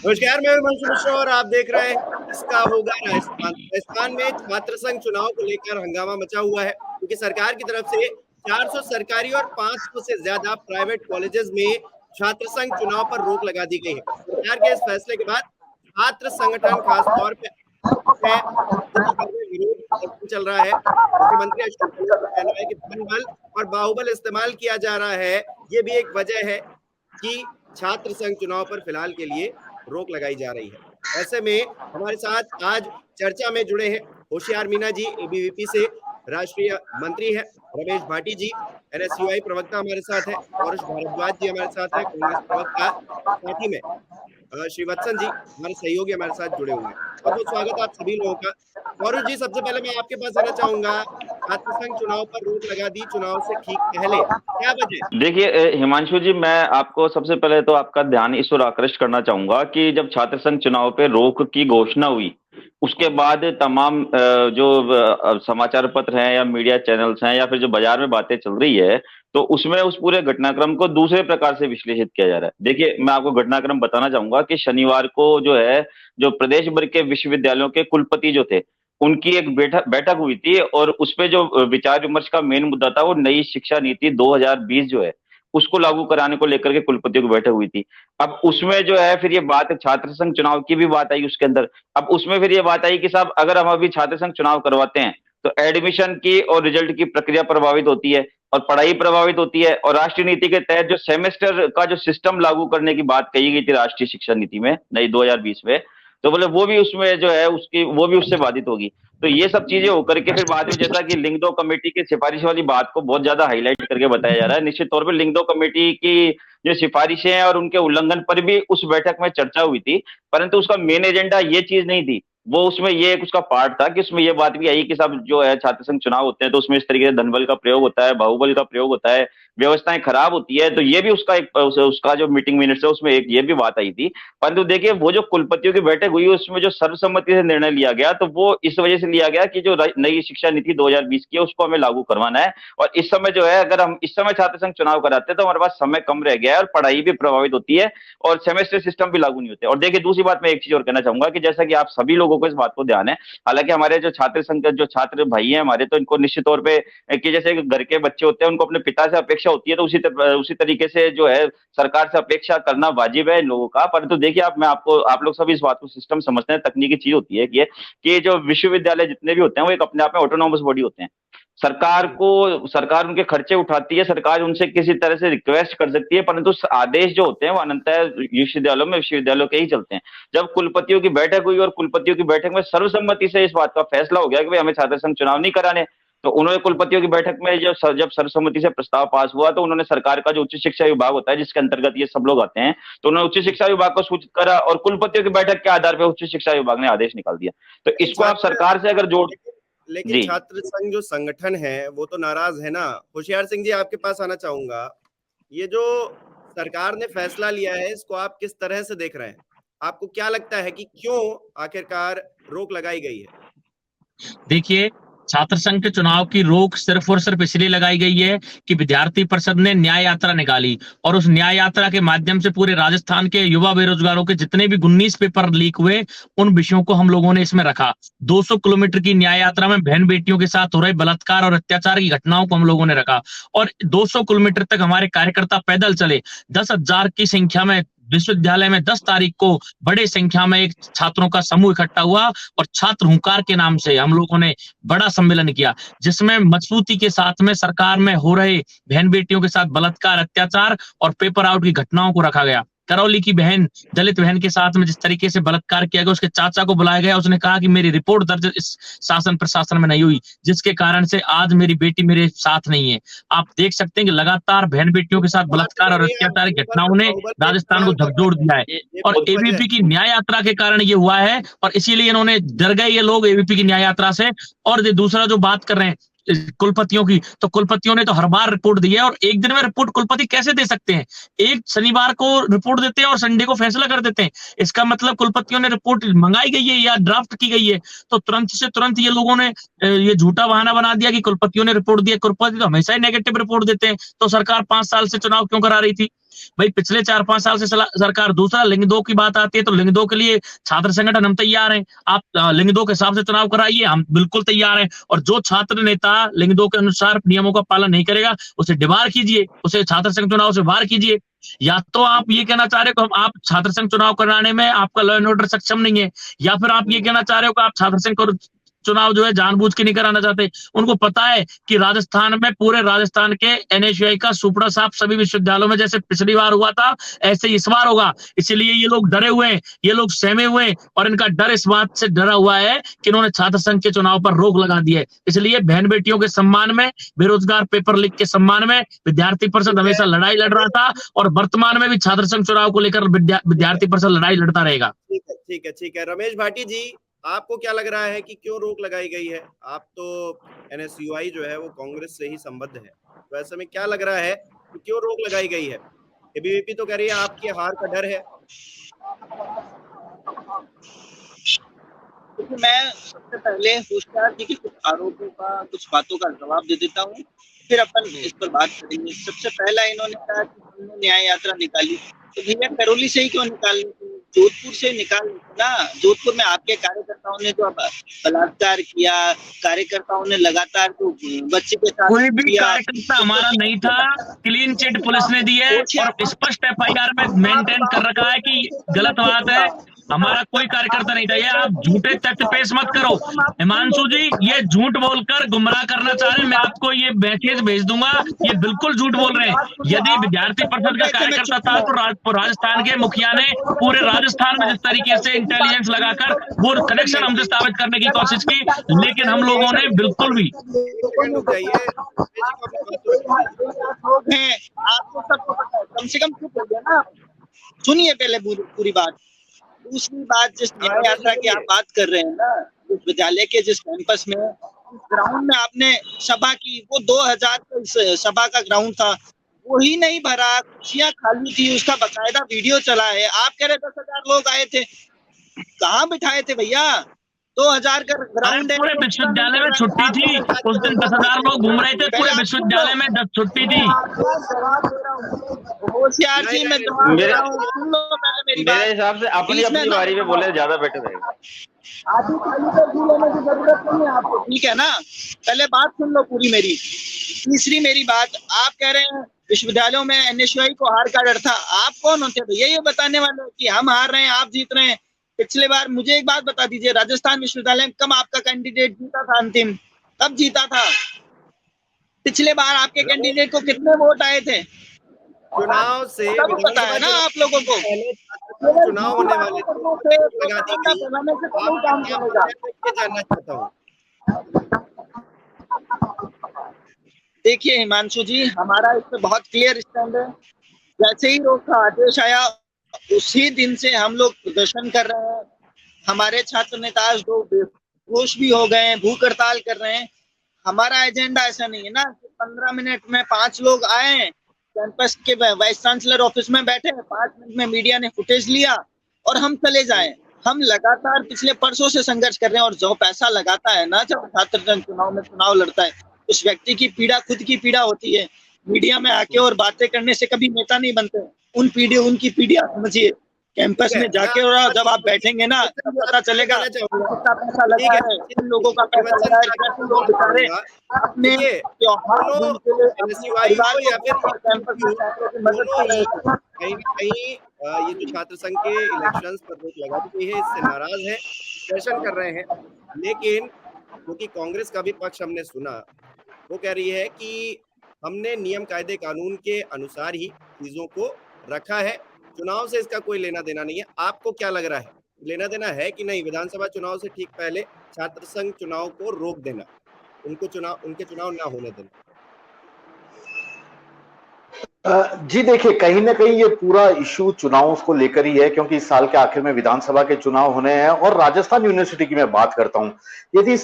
नमस्कार, मैं हिमांशु मिश्रा और आप देख रहे हैं इसका होगा राजस्थान। राजस्थान में छात्र संघ चुनाव को लेकर हंगामा मचा हुआ है क्योंकि सरकार की तरफ से 400 सरकारी और 500 से ज्यादा प्राइवेट कॉलेजेस में छात्र संघ चुनाव पर रोक लगा दी गई है। सरकार के इस फैसले के बाद छात्र संगठन खासतौर पे प्रदेश भर में विरोध प्रदर्शन चल रहा है। मुख्यमंत्री अशोक गहलोत का कहना है कि धन बल और बाहुबल इस्तेमाल किया जा रहा है। ये भी एक वजह है कि छात्र संघ चुनाव पर फिलहाल के लिए रोक लगाई जा रही है। ऐसे में हमारे साथ आज चर्चा में जुड़े हैं होशियार मीना जी, एबीवीपी से राष्ट्रीय मंत्री है, रमेश भाटी जी, एनएसयूआई प्रवक्ता हमारे साथ है, पौरुष भारद्वाज जी हमारे साथ है, कांग्रेस प्रवक्ता, साथ ही में श्रीवत्सन जी हमारे सहयोगी हमारे साथ जुड़े हुए हैं। बहुत बहुत स्वागत आप सभी लोगों का। पौरुष जी, सबसे पहले मैं आपके पास आना चाहूंगा, छात्र संघ चुनाव पर रोक लगा दी चुनाव से ठीक पहले, क्या वजह? देखिए हिमांशु जी, मैं आपको सबसे पहले तो आपका ध्यान इस ओर आकृष्ट करना चाहूंगा कि जब छात्र संघ चुनाव पे रोक की घोषणा हुई, उसके बाद तमाम जो समाचार पत्र हैं या मीडिया चैनल्स हैं या फिर जो बाजार में बातें चल रही है, तो उसमें उस पूरे घटनाक्रम को दूसरे प्रकार से विश्लेषित किया जा रहा है। देखिए, मैं आपको घटनाक्रम बताना चाहूंगा कि शनिवार को जो है, जो प्रदेश भर के विश्वविद्यालयों के कुलपति जो थे, उनकी एक बैठक बैठक हुई थी और उसपे जो विचार विमर्श का मेन मुद्दा था वो नई शिक्षा नीति 2020 जो है उसको लागू कराने को लेकर के कुलपतियों की बैठक हुई थी। अब उसमें जो है फिर ये बात छात्र संघ चुनाव की भी बात आई उसके अंदर। अब उसमें फिर ये बात आई कि साहब, अगर हम अभी छात्र संघ चुनाव करवाते हैं तो एडमिशन की और रिजल्ट की प्रक्रिया प्रभावित होती है और पढ़ाई प्रभावित होती है, और राष्ट्रीय नीति के तहत जो सेमेस्टर का जो सिस्टम लागू करने की बात कही गई थी राष्ट्रीय शिक्षा नीति में नई 2020 में, तो बोले वो भी उसमें जो है उसकी वो भी उससे बाधित होगी। तो ये सब चीजें होकर के फिर बाद में जैसा कि लिंगदो कमेटी की सिफारिश वाली बात को बहुत ज्यादा हाईलाइट करके बताया जा रहा है। निश्चित तौर पर लिंगदो कमेटी की जो सिफारिशें हैं और उनके उल्लंघन पर भी उस बैठक में चर्चा हुई थी, परंतु उसका मेन एजेंडा ये चीज नहीं थी। वो उसमें ये एक उसका पार्ट था कि उसमें ये बात भी आई कि साहब जो है छात्र संघ चुनाव होते हैं तो उसमें इस तरीके से धनबल का प्रयोग होता है, बाहुबल का प्रयोग होता है, व्यवस्थाएं खराब होती है। तो ये भी उसका एक उसका जो मीटिंग मिनट्स है उसमें एक ये भी बात आई थी। परंतु देखिए, वो जो कुलपतियों की बैठक हुई उसमें जो सर्वसम्मति से निर्णय लिया गया, तो वो इस वजह से लिया गया कि जो नई शिक्षा नीति 2020 की है उसको हमें लागू करवाना है। और इस समय जो है, अगर हम इस समय छात्र संघ चुनाव कराते हैं तो हमारे पास समय कम रह गया है और पढ़ाई भी प्रभावित होती है और सेमेस्टर सिस्टम भी लागू नहीं होते। और देखिए, दूसरी बात मैं एक चीज और कहना चाहूंगा कि जैसा कि आप सभी लोगों को इस बात को ध्यान है, हालांकि हमारे जो छात्र संघ जो छात्र भाई हैं हमारे, तो इनको निश्चित तौर पे कि जैसे घर के बच्चे होते हैं उनको अपने पिता से अपेक्षा होती है, तो उसी तरीके से जो है सरकार से अपेक्षा करना वाजिब है इन लोगों का। परंतु देखिए, आप लोग सभी इस बात को सिस्टम समझते हैं, तकनीकी चीज होती है कि जो विश्वविद्यालय जितने भी होते हैं वो एक अपने आप में ऑटोनॉमस बॉडी होते हैं। सरकार उनके खर्चे उठाती है, सरकार उनसे किसी तरह से रिक्वेस्ट कर सकती है, परंतु आदेश जो होते हैं वो अनंतः विश्वविद्यालयों के ही चलते हैं। जब कुलपतियों की बैठक हुई और कुलपतियों की बैठक में सर्वसम्मति से इस बात का फैसला हो गया कि भाई हमें छात्र संघ चुनाव नहीं कराने, तो उन्होंने कुलपतियों की बैठक में जब सर्वसम्मति से प्रस्ताव पास हुआ तो उन्होंने सरकार का जो उच्च शिक्षा विभाग होता है जिसके अंतर्गत ये सब लोग आते हैं, तो उन्होंने उच्च शिक्षा विभाग को सूचित करा और कुलपतियों की बैठक के आधार पर उच्च शिक्षा विभाग ने आदेश निकाल दिया। तो इसको आप सरकार से अगर जोड़ लेकिन छात्र संघ जो संगठन है वो तो नाराज है ना। होशियार सिंह जी, आपके पास आना चाहूंगा, ये जो सरकार ने फैसला लिया है इसको आप किस तरह से देख रहे हैं? आपको क्या लगता है कि क्यों आखिरकार रोक लगाई गई है? देखिए, छात्र संघ के चुनाव की रोक सिर्फ और सिर्फ इसलिए लगाई गई है कि विद्यार्थी परिषद ने न्याय यात्रा निकाली और उस न्याय यात्रा के माध्यम से पूरे राजस्थान के युवा बेरोजगारों के जितने भी 19 पेपर लीक हुए उन विषयों को हम लोगों ने इसमें रखा। 200 किलोमीटर की न्याय यात्रा में बहन बेटियों के साथ हो रहे बलात्कार और अत्याचार की घटनाओं को हम लोगों ने रखा और 200 किलोमीटर तक हमारे कार्यकर्ता पैदल चले। 10,000 की संख्या में विश्वविद्यालय में 10 तारीख को बड़े संख्या में एक छात्रों का समूह इकट्ठा हुआ और छात्र हुंकार के नाम से हम लोगों ने बड़ा सम्मेलन किया, जिसमें मजबूती के साथ में सरकार में हो रहे बहन बेटियों के साथ बलात्कार, अत्याचार और पेपर आउट की घटनाओं को रखा गया। करौली की बहन, दलित बहन के साथ में जिस तरीके से बलात्कार किया गया, उसके चाचा को बुलाया गया, उसने कहा कि मेरी रिपोर्ट दर्ज इस शासन प्रशासन में नहीं हुई, जिसके कारण से आज मेरी बेटी मेरे साथ नहीं है। आप देख सकते हैं कि लगातार बहन बेटियों के साथ बलात्कार और अत्याचार की घटनाओं ने राजस्थान को झकझोर दिया है और एबीपी की न्याय यात्रा के कारण ये हुआ है और इसीलिए इन्होंने डर गए ये लोग एबीपी की न्याय यात्रा से। और दूसरा जो बात कर रहे हैं कुलपतियों की, तो कुलपतियों ने तो हर बार रिपोर्ट दी है और एक दिन में रिपोर्ट कुलपति कैसे दे सकते हैं? एक शनिवार को रिपोर्ट देते हैं और संडे को फैसला कर देते हैं। इसका मतलब कुलपतियों ने रिपोर्ट मंगाई गई है या ड्राफ्ट की गई है, तो तुरंत से तुरंत ये लोगों ने ये झूठा बहाना बना दिया कि कुलपतियों ने रिपोर्ट दिया। कुलपति तो हमेशा ही नेगेटिव रिपोर्ट देते हैं, तो सरकार 5 साल से चुनाव क्यों करा रही थी? भाई पिछले 4-5 साल से सरकार। दूसरा, लिंग 2 की बात आती है तो लिंग 2 के लिए छात्र संगठन हम तैयार हैं। आप लिंग 2 के हिसाब से चुनाव कराइए, हम बिल्कुल तैयार हैं। और जो छात्र नेता लिंग 2 के अनुसार नियमों का पालन नहीं करेगा, उसे डिबार कीजिए, उसे छात्र संघ चुनाव से बाहर कीजिए। या तो आप ये कहना चाह रहे हो कि आप छात्र संघ चुनाव कराने में आपका लॉ एंड ऑर्डर सक्षम नहीं है, या फिर आप ये कहना चाह रहे हो कि आप छात्र संघ चुनाव जो है जानबूझ के नहीं कराना चाहते। उनको पता है कि राजस्थान में, पूरे राजस्थान के एनएसयूआई का सुपड़ा साफ सभी विश्वविद्यालयों में जैसे पिछली बार हुआ था ऐसे इस बार होगा। इसलिए ये लोग डरे हुए हैं, ये लोग सहमे हुए हैं, और इनका डर इस बात से डरा हुआ है कि इन्होंने छात्र संघ के चुनाव पर रोक लगा दी है। इसलिए बहन बेटियों के सम्मान में, बेरोजगार पेपर लीक के सम्मान में विद्यार्थी परिषद हमेशा लड़ाई लड़ रहा था, और वर्तमान में भी छात्र संघ चुनाव को लेकर विद्यार्थी परिषद लड़ाई लड़ता रहेगा। ठीक है। रमेश भाटी जी, आपको क्या लग रहा है कि क्यों रोक लगाई गई है? आप तो एनएसयूआई जो है वो कांग्रेस से ही संबद्ध है, तो ऐसे में क्या लग रहा है कि क्यों रोक लगाई गई है? एबीवीपी तो कह रही है आपकी हार का डर है। मैं सबसे पहले होशियार जी के कुछ आरोपों का, कुछ बातों का जवाब दे देता हूँ, फिर अपन इस पर बात करेंगे। सबसे पहला इन्होंने कहा कि हमने न्याय यात्रा निकाली, तो भैया करौली से ही क्यों निकाली? जोधपुर से निकाल ना। जोधपुर में आपके कार्यकर्ताओं ने जो बलात्कार किया, कार्यकर्ताओं ने लगातार जो बच्चे के साथ, कोई भी कार्यकर्ता हमारा नहीं था, क्लीन चिट पुलिस ने दी है और स्पष्ट एफआईआर में मेंटेन कर रखा है कि गलत बात है, हमारा कोई कार्यकर्ता नहीं था। ये आप झूठे तथ्य पेश मत करो हिमांशु जी, ये झूठ बोलकर गुमराह करना चाह रहे हैं। मैं आपको ये मैसेज भेज दूंगा, ये बिल्कुल झूठ बोल रहे हैं। यदि विद्यार्थी परिषद का कार्यकर्ता था तो राजस्थान के मुखिया ने पूरे राजस्थान में जिस तरीके से इंटेलिजेंस लगाकर वो कनेक्शन हमसे स्थापित करने की कोशिश की, लेकिन हम लोगों ने बिल्कुल भी। आपको सबको पता है, कम से कम चुप हो गया ना। सुनिए पहले पूरी बात। दूसरी बात, जिस न्याय यात्रा की आप बात कर रहे हैं ना, विद्यालय के जिस कैंपस में, ग्राउंड में आपने सभा की, वो 2000 सभा का ग्राउंड था, वही नहीं भरा, कुर्सियां खाली थी, उसका बकायदा वीडियो चला है। आप कह रहे 10,000 लोग आए थे, कहाँ बिठाए थे भैया? 2000 का ग्राउंड है। पूरे विश्वविद्यालय में छुट्टी थी उस दिन, 10,000 लोग घूम रहे थे, पूरे विश्वविद्यालय में 10 छुट्टी थी। होशियार जी, मैं मेरे हिसाब से अपनी बारी में बोले ज्यादा बेटर रहेगा। आधी खाली तो लेने की जरूरत नहीं है आपको, ठीक है ना? पहले बात सुन लो पूरी मेरी। तीसरी मेरी बात, आप कह रहे हैं विश्वविद्यालयों में एनएसयूआई को हार का डर था। आप कौन होते भैया ये बताने वाले कि हम हार रहे हैं, आप जीत रहे हैं? पिछले बार मुझे एक बात बता दीजिए, राजस्थान विश्वविद्यालय में कब आपका कैंडिडेट जीता था? अंतिम कब जीता था? पिछले बार आपके कैंडिडेट को कितने वोट आए थे? चुनाव से सब पता है ना आप लोगों को। चुनाव होने वाले लगा दी गई। जानना चाहता हूँ। देखिए हिमांशु जी, हमारा इस पे बहुत क्लियर स्टैंड है। जैसे ही रोक का आदेश आया उसी दिन से हम लोग प्रदर्शन कर रहे हैं। हमारे छात्र नेता लोग बेहोश भी हो गए हैं, भूख हड़ताल कर रहे हैं। हमारा एजेंडा ऐसा नहीं है ना कि 15 मिनट में 5 लोग आए, कैंपस के वाइस चांसलर ऑफिस में बैठे, 5 मिनट में मीडिया ने फुटेज लिया और हम चले जाए। हम लगातार पिछले परसों से संघर्ष कर रहे हैं, और जो पैसा लगाता है ना, जब छात्र जन चुनाव में चुनाव लड़ता है, उस व्यक्ति की पीड़ा खुद की पीड़ा होती है। मीडिया में आके और बातें करने से कभी नेता नहीं बनते। उनकी पीड़ा समझिए। कैंपस में जाके और जब आप बैठेंगे ना, तब पता चलेगा कितना पैसा लगा है, किन लोगों का पैसा लगा है, कैसे लोग बेचारे अपने त्योहार कहीं ये जो छात्र संघ के इलेक्शंस पर रोक लगा दी है, इससे नाराज है, प्रदर्शन कर रहे हैं। लेकिन क्योंकि कांग्रेस का भी पक्ष हमने सुना, वो कह रही है कि हमने नियम कायदे कानून के अनुसार ही चीजों को रखा है, चुनाव से इसका कोई लेना देना नहीं है। आपको क्या लग रहा है, लेना देना है कि नहीं विधानसभा चुनाव से ठीक पहले छात्र संघ चुनाव को रोक देना, उनके चुनाव ना होने देना? जी देखिए, कहीं ना कहीं ये पूरा इशू चुनाव को लेकर ही है, क्योंकि इस साल के आखिर में विधानसभा के चुनाव होने हैं। और राजस्थान यूनिवर्सिटी की मैं बात करता हूं, यदि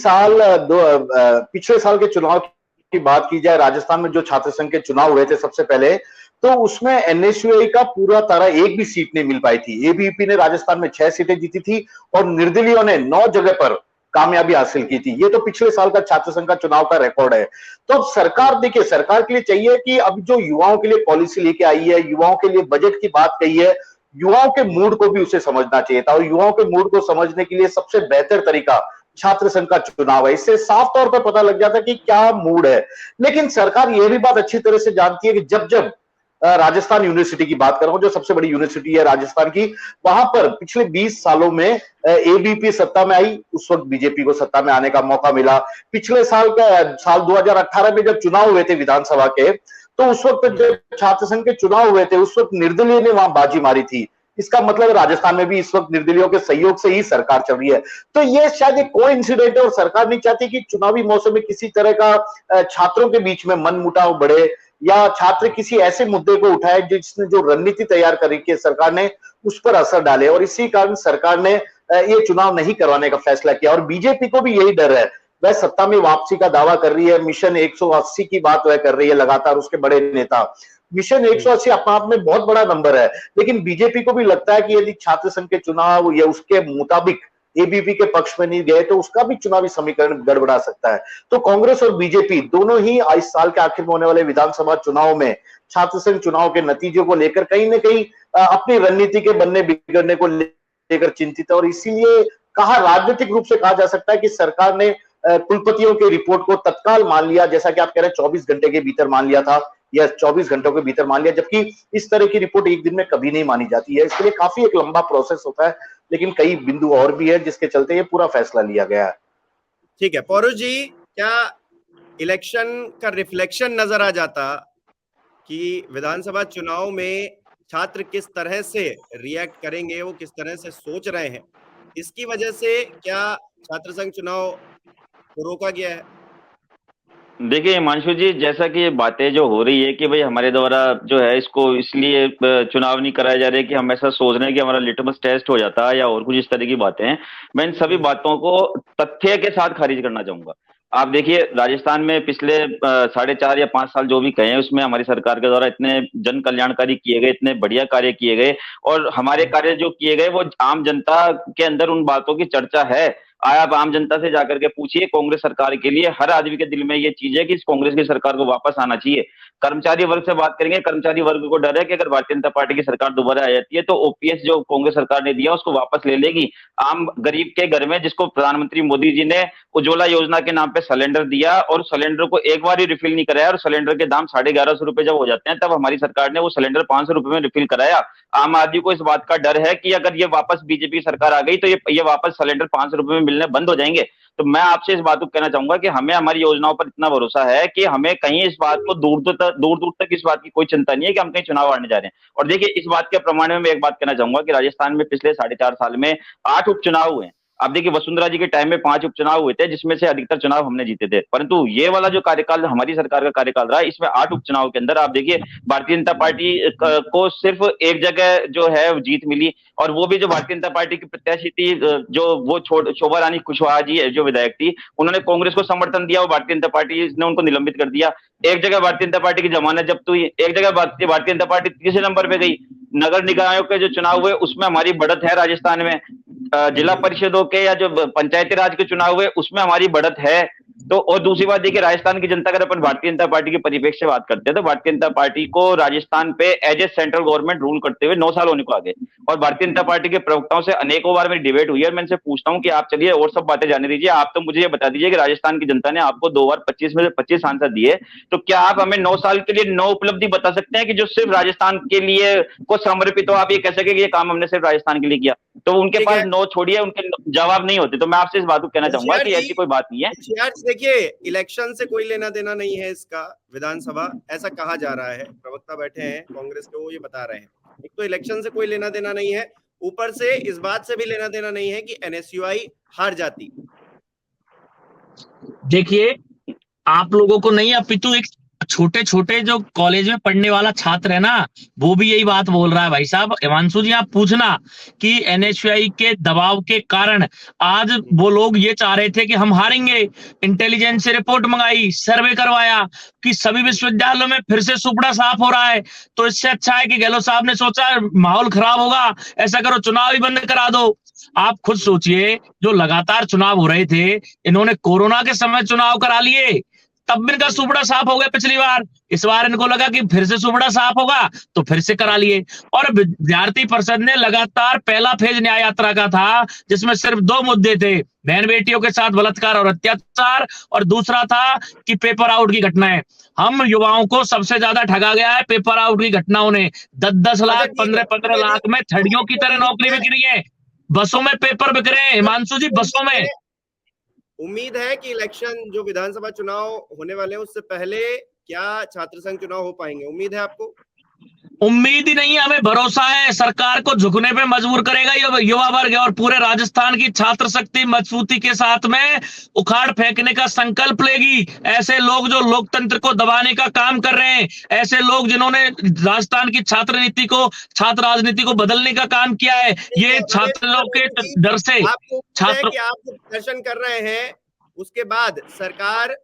पिछले साल के चुनाव की बात की जाए, राजस्थान में जो छात्र संघ के चुनाव हुए थे सबसे पहले, तो उसमें एनएसयूआई का पूरा तारा एक भी सीट नहीं मिल पाई थी। एबीवीपी ने राजस्थान में 6 सीटें जीती थी और निर्दलीयों ने 9 जगह पर कामयाबी हासिल की थी। ये तो पिछले साल का छात्र संघ का चुनाव का रिकॉर्ड है। तो अब सरकार, देखिए, सरकार के लिए चाहिए कि अब जो युवाओं के लिए पॉलिसी लेके आई है, युवाओं के लिए बजट की बात कही है, युवाओं के मूड को भी उसे समझना चाहिए था, और युवाओं के मूड को समझने के लिए सबसे बेहतर तरीका छात्र संघ का चुनाव है। इससे साफ तौर पर पता लग जाता है कि क्या मूड है। लेकिन सरकार यह भी बात अच्छी तरह से जानती है कि जब जब राजस्थान यूनिवर्सिटी की बात कर रहा हूं, जो सबसे बड़ी यूनिवर्सिटी है राजस्थान की, वहां पर पिछले 20 सालों में एबीपी सत्ता में आई, उस वक्त बीजेपी को सत्ता में आने का मौका मिला। पिछले साल 2018 में जब चुनाव हुए थे विधानसभा के, तो उस वक्त जब छात्र संघ के चुनाव हुए थे, उस वक्त निर्दलीय ने वहां बाजी मारी थी। इसका मतलब राजस्थान में भी इस वक्त निर्दलीयों के सहयोग से ही सरकार चल रही है। तो ये शायद एक कोइंसिडेंट है, और सरकार नहीं चाहती कि चुनावी मौसम में किसी तरह का छात्रों के बीच में मनमुटाव बढ़े, या छात्र किसी ऐसे मुद्दे को उठाए जिसने जो रणनीति तैयार करी कि सरकार ने उस पर असर डाले, और इसी कारण सरकार ने ये चुनाव नहीं करवाने का फैसला किया। और बीजेपी को भी यही डर है, वह सत्ता में वापसी का दावा कर रही है, मिशन 180 की बात वह कर रही है लगातार, उसके बड़े नेता। मिशन 180 अपने आप में बहुत बड़ा नंबर है, लेकिन बीजेपी को भी लगता है कि यदि छात्र संघ के चुनाव या उसके मुताबिक एबीपी के पक्ष में नहीं गए, तो उसका भी चुनावी समीकरण गड़बड़ा सकता है। तो कांग्रेस और बीजेपी दोनों ही इस साल के आखिर में होने वाले विधानसभा चुनाव में छात्र संघ चुनाव के नतीजों को लेकर कहीं न कहीं अपनी रणनीति के बनने बिगड़ने को लेकर चिंतित है। और इसीलिए राजनीतिक रूप से कहा जा सकता है कि सरकार ने कुलपतियों के रिपोर्ट को तत्काल मान लिया, जैसा कि आप कह रहे हैं 24 घंटे के भीतर मान लिया था, या 24 घंटों के भीतर मान लिया, जबकि इस तरह की रिपोर्ट एक दिन में कभी नहीं मानी जाती है। इसके लिए काफी एक लंबा प्रोसेस होता है, लेकिन कई बिंदु और भी है जिसके चलते ये पूरा फैसला लिया गया है। ठीक है पौरुष जी, क्या इलेक्शन का रिफ्लेक्शन नजर आ जाता कि विधानसभा चुनाव में छात्र किस तरह से रिएक्ट करेंगे, वो किस तरह से सोच रहे हैं, इसकी वजह से क्या छात्र संघ चुनाव को रोका गया है? देखिए हिमांशु जी, जैसा कि ये बातें जो हो रही है कि भाई हमारे द्वारा जो है इसको इसलिए चुनाव नहीं कराया जा रहा है कि हम ऐसा सोच रहे हैं कि हमारा लिटमस टेस्ट हो जाता है या और कुछ इस तरह की बातें हैं, मैं इन सभी बातों को तथ्य के साथ खारिज करना चाहूंगा। आप देखिए राजस्थान में पिछले 4.5 या 5 साल जो भी कहे हैं, उसमें हमारी सरकार के द्वारा इतने जन कल्याणकारी किए गए, इतने बढ़िया कार्य किए गए, और हमारे कार्य जो किए गए वो आम जनता के अंदर उन बातों की चर्चा है। आप आम जनता से जाकर के पूछिए, कांग्रेस सरकार के लिए हर आदमी के दिल में ये चीज है कि इस कांग्रेस की सरकार को वापस आना चाहिए। कर्मचारी वर्ग से बात करेंगे, कर्मचारी वर्ग को डर है कि अगर भारतीय जनता पार्टी की सरकार दोबारा आ जाती है तो ओपीएस जो कांग्रेस सरकार ने दिया उसको वापस ले लेगी। आम गरीब के घर में, जिसको प्रधानमंत्री मोदी जी ने उज्ज्वला योजना के नाम पे सिलेंडर दिया और सिलेंडर को एक बार ही रिफिल नहीं कराया, और सिलेंडर के दाम 1150 रुपए जब हो जाते हैं तब हमारी सरकार ने वो सिलेंडर 500 रुपए में रिफिल कराया। आम आदमी को इस बात का डर है कि अगर ये वापस बीजेपी सरकार आ गई तो ये वापस सिलेंडर 500 रुपए में मिलने बंद हो जाएंगे। तो मैं आपसे इस बात को कहना चाहूंगा कि हमें हमारी योजनाओं पर इतना भरोसा है कि हमें कहीं इस बात को दूर दूर तक इस बात की कोई चिंता नहीं है कि हम कहीं चुनाव हारने जा रहे हैं। और देखिए इस बात के प्रमाण में मैं एक बात कहना चाहूंगा कि राजस्थान में पिछले 4.5 साल में 8 उपचुनाव हुए हैं। आप देखिए वसुंधरा जी के टाइम में 5 उपचुनाव हुए थे, जिसमें से अधिकतर चुनाव हमने जीते थे, परंतु ये वाला जो कार्यकाल हमारी सरकार का कार्यकाल रहा, इसमें 8 उपचुनाव के अंदर आप देखिए भारतीय जनता पार्टी को सिर्फ एक जगह जो है जीत मिली, और वो भी जो भारतीय जनता पार्टी की प्रत्याशी थी, जो वो शोभा रानी कुशवाहा जी जो विधायक थी, उन्होंने कांग्रेस को समर्थन दिया और भारतीय जनता पार्टी ने उनको निलंबित कर दिया। एक जगह भारतीय जनता पार्टी की जमानत जब्त हुई, एक जगह भारतीय जनता पार्टी तीसरे नंबर पे गई। नगर निकायों के जो चुनाव हुए उसमें हमारी बढ़त है राजस्थान में, जिला परिषदों के या जो पंचायती राज के चुनाव हुए उसमें हमारी बढ़त है। तो और दूसरी बात देखिए, राजस्थान की जनता, अगर अपन भारतीय जनता पार्टी के परिप्रेक्ष्य से बात करते हैं तो भारतीय जनता पार्टी को राजस्थान पे as a central government rule करते हुए 9 साल होने को आ गए, और भारतीय जनता पार्टी के प्रवक्ताओं से अनेकों बार मेरी डिबेट हुई है, और मैं इनसे पूछता हूं कि आप चलिए और सब बातें जाने दीजिए, आप तो मुझे ये बता दीजिए कि राजस्थान की जनता ने आपको 2 बार 25 में से 25 सांसद दिए, तो क्या आप हमें 9 साल के लिए 9 उपलब्धि बता सकते हैं कि जो सिर्फ राजस्थान के लिए को समर्पित हो? आप ये कह सके कि ये काम हमने सिर्फ राजस्थान के लिए किया? तो उनके पास 9 छोड़िए, उनके जवाब नहीं होते। तो मैं आपसे इस बात को कहना चाहूंगा कि ऐसी कोई बात नहीं है। देखिए इलेक्शन से कोई लेना देना नहीं है इसका, विधानसभा ऐसा कहा जा रहा है, प्रवक्ता बैठे हैं कांग्रेस के, वो ये बता रहे हैं। एक तो इलेक्शन से कोई लेना देना नहीं है, ऊपर से इस बात से भी लेना देना नहीं है कि एनएसयूआई हार जाती। देखिए आप लोगों को नहीं, अपितु एक छोटे छोटे जो कॉलेज में पढ़ने वाला छात्र है ना, वो भी यही बात बोल रहा है। भाई साहब हिमांशु जी, आप पूछना कि एनएसयूआई के दबाव के कारण आज वो लोग ये चाह रहे थे कि हम हारेंगे, इंटेलिजेंस से रिपोर्ट मंगाई, सर्वे करवाया कि सभी विश्वविद्यालयों में फिर से सुपड़ा साफ हो रहा है, तो इससे अच्छा है कि गहलोत साहब ने सोचा माहौल खराब होगा, ऐसा करो चुनाव ही बंद करा दो, आप खुद सोचिए, जो लगातार चुनाव हो रहे थे, इन्होंने कोरोना के समय चुनाव करा लिए, तब भी इनका सुबड़ा साफ हो गया पिछली बार। इस बार इनको लगा कि फिर से सुबड़ा साफ होगा, तो फिर से करा लिए। और विद्यार्थी परिषद ने लगातार पहला फेज न्याय यात्रा का था, जिसमें सिर्फ 2 मुद्दे थे, बहन बेटियों के साथ बलात्कार और अत्याचार, और दूसरा था कि पेपर आउट की घटनाएं। हम युवाओं को सबसे ज्यादा ठगा गया है पेपर आउट की घटनाओं ने। 10-10 लाख, 15-15 लाख में ठड़ियों की तरह नौकरी बिक रही है। बसों में पेपर बिक रहे हैं हिमांशु जी, बसों में। उम्मीद है कि इलेक्शन जो विधानसभा चुनाव होने वाले हैं उससे पहले क्या छात्र संघ चुनाव हो पाएंगे? उम्मीद है आपको? उम्मीद ही नहीं है, हमें भरोसा है सरकार को झुकने पे मजबूर करेगा ये युवा वर्ग, और पूरे राजस्थान की छात्र शक्ति मजबूती के साथ में उखाड़ फेंकने का संकल्प लेगी। ऐसे लोग जो लोकतंत्र को दबाने का काम कर रहे हैं, ऐसे लोग जिन्होंने राजस्थान की छात्र नीति को, छात्र राजनीति को बदलने का काम किया है, ये छात्र लोग के डर से आपको छात्र कि आप जो प्रदर्शन कर रहे हैं उसके बाद सरकार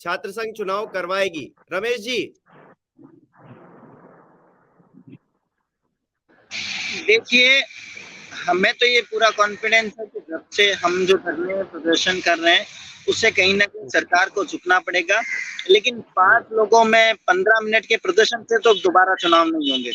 छात्र संघ चुनाव करवाएगी। रमेश जी, देखिए, हमें तो ये पूरा कॉन्फिडेंस है कि जब से हम जो धरने में प्रदर्शन कर रहे हैं उससे कहीं ना कहीं सरकार को झुकना पड़ेगा। लेकिन 5 लोगों में 15 मिनट के प्रदर्शन से तो दोबारा चुनाव नहीं होंगे।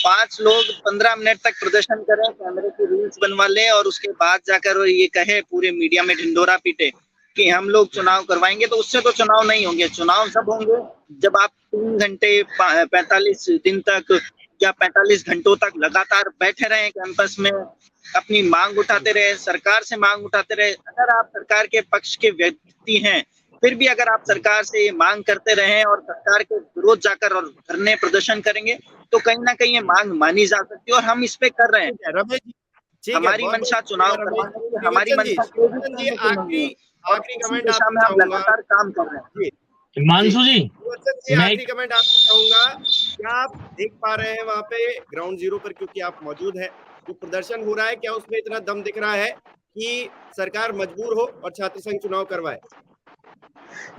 5 लोग 15 मिनट तक प्रदर्शन करें, कैमरे की रील्स बनवा ले और उसके बाद जाकर वो ये कहे, पूरे मीडिया में ढिंढोरा पीटे कि हम लोग चुनाव करवाएंगे, तो उससे तो चुनाव नहीं होंगे। चुनाव सब होंगे जब आप 3 घंटे 45 दिन तक या 45 घंटों तक लगातार बैठे रहे कैंपस में, अपनी मांग उठाते रहे, सरकार से मांग उठाते रहे। अगर आप सरकार के पक्ष के व्यक्ति हैं, फिर भी अगर आप सरकार से ये मांग करते रहे और सरकार के विरोध जाकर और धरने प्रदर्शन करेंगे, तो कहीं ना कहीं ये मांग मानी जा सकती है, और हम इस पे कर रहे हैं। रमेश जी, ठीक है, हमारी बहुत मंशा बहुत चुनाव शुक्रिया रमेश करवाने की, जी। हमारी विमोचन मंशा जी, आखिरी कमेंट दिशा में आपसे हम चाहूंगा। लगातार काम कर रहे हैं। जी, हिमांशु जी, विमोचन जी, मैं आखिरी कमेंट आपसे चाहूंगा। क्या आप देख पा रहे हैं वहां पे ग्राउंड जीरो पर, क्योंकि आप मौजूद हैं, जो प्रदर्शन हो रहा है, क्या उसमें इतना दम दिख रहा है कि सरकार मजबूर हो और छात्र संघ चुनाव करवाए?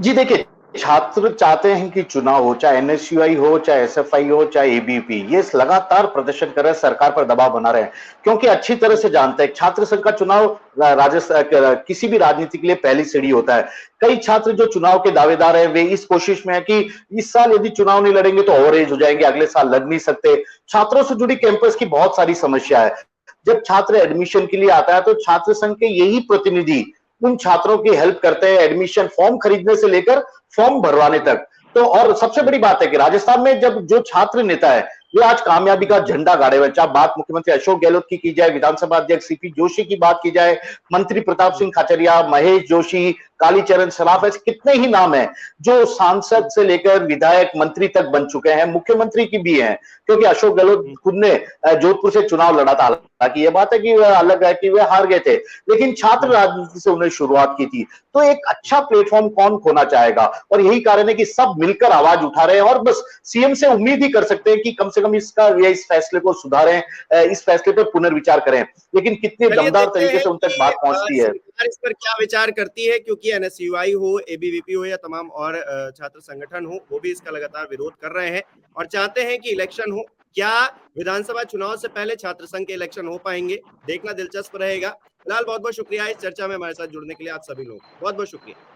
जी देखिए, छात्र चाहते हैं कि चुनाव हो, चाहे एनएसयूआई हो, चाहे एसएफआई हो, चाहे एबीपी, ये लगातार प्रदर्शन कर रहे हैं, सरकार पर दबाव बना रहे हैं, क्योंकि अच्छी तरह से जानते हैं छात्र संघ का चुनाव राजस्थान किसी भी राजनीति के लिए पहली सीढ़ी होता है। कई छात्र जो चुनाव के दावेदार हैं, वे इस कोशिश में है कि इस साल यदि चुनाव नहीं लड़ेंगे तो ओवर एज हो जाएंगे, अगले साल लड़ नहीं सकते। छात्रों से जुड़ी कैंपस की बहुत सारी समस्या है। जब छात्र एडमिशन के लिए आता है तो छात्र संघ के यही प्रतिनिधि उन छात्रों की हेल्प करते हैं, एडमिशन फॉर्म खरीदने से लेकर फॉर्म भरवाने तक। तो और सबसे बड़ी बात है कि राजस्थान में जब जो छात्र नेता है वे आज कामयाबी का झंडा गाड़े हुए, चाहे बात मुख्यमंत्री अशोक गहलोत की जाए, विधानसभा अध्यक्ष सीपी जोशी की बात की जाए, मंत्री प्रताप सिंह खाचरिया, महेश जोशी, कालीचरण सराफ, ऐसे कितने ही नाम हैं जो सांसद से लेकर विधायक, मंत्री तक बन चुके हैं, मुख्यमंत्री की भी हैं, क्योंकि अशोक गहलोत खुद ने जोधपुर से चुनाव लड़ा था। हालांकि ये बात है कि वह अलग है कि वे हार गए थे, लेकिन छात्र राजनीति से उन्हें शुरुआत की थी। तो एक अच्छा प्लेटफॉर्म कौन खोना चाहेगा, और यही कारण है कि सब मिलकर आवाज उठा रहे हैं, और बस सीएम से उम्मीद ही कर सकते हैं कि कम से कम इस फैसले को सुधारें, इस फैसले पर पुनर्विचार करें। लेकिन कितने दमदार तरीके से उन तक बात पहुंचती है, सरकार इस पर क्या विचार करती है, क्योंकि एनएसयूआई हो, एबीवीपी हो या तमाम और छात्र संगठन हो, वो भी इसका लगातार विरोध कर रहे हैं और चाहते हैं कि इलेक्शन हो। क्या विधानसभा चुनाव से पहले छात्र संघ के इलेक्शन हो पाएंगे, देखना दिलचस्प रहेगा। फिलहाल बहुत बहुत शुक्रिया इस चर्चा में हमारे साथ जुड़ने के लिए आप सभी लोग, बहुत बहुत शुक्रिया।